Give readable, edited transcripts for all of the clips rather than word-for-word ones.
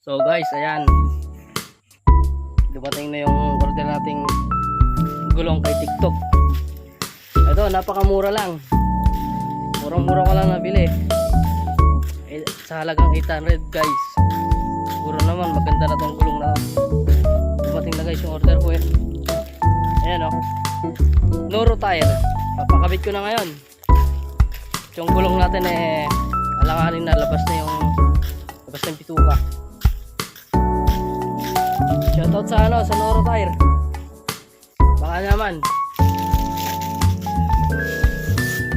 So guys, ayan. Dumating na yung order nating gulong kay TikTok. Ito, napakamura lang. Murang-mura ko lang nabili. Sa halagang 800 guys. Siguro naman maganda na tong gulong na to. Dumating na guys yung order ko eh. Ayan o. Noro tire. Papakabit ko na ngayon. Yung gulong natin eh alanganin na labas na yung pituka. Shoutout sa sa Noro tire. Baka naman.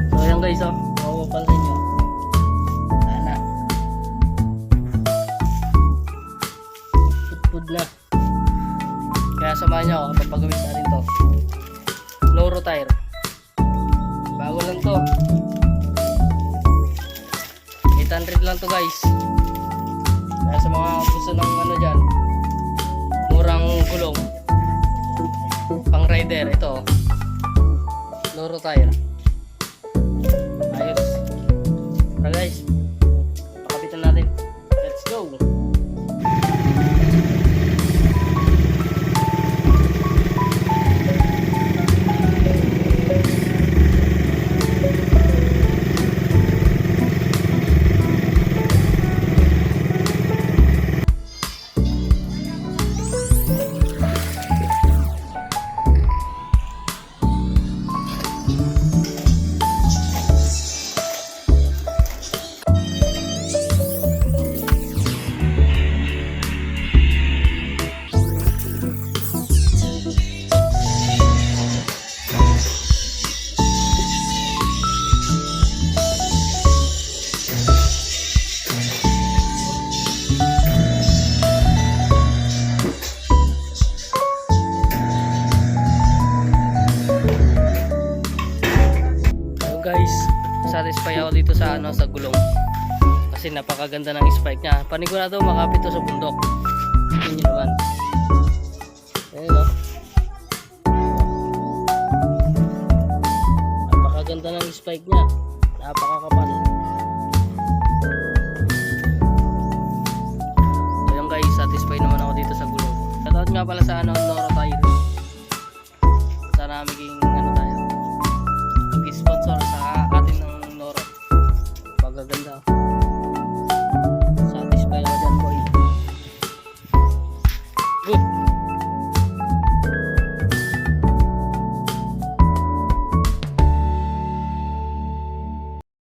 So ayan guys oh. Mapapansin nyo. Sana. Pud na. Kaya samahan nyo ako. Papagawin natin to. Noro tire. Bago lang to. 800 lang to guys. Kaya sa mga gusto ng dyan, murang gulong pang rider, ito Noro tire. Ayos. Tara guys, pakapitan natin. Let's go. Guys, satisfy ako dito sa sa gulong kasi napakaganda ng spike niya. Panigurado makapit to sa bundok. Tingnan niyo naman. Ayun oh. Napakaganda ng spike niya. Napakakapal. Ayun guys, satisfy naman ako dito sa gulong. Shoutout nga pala sa Noro tire. Sana maging tayo sponsor sa atin ng Noro. Pagaganda.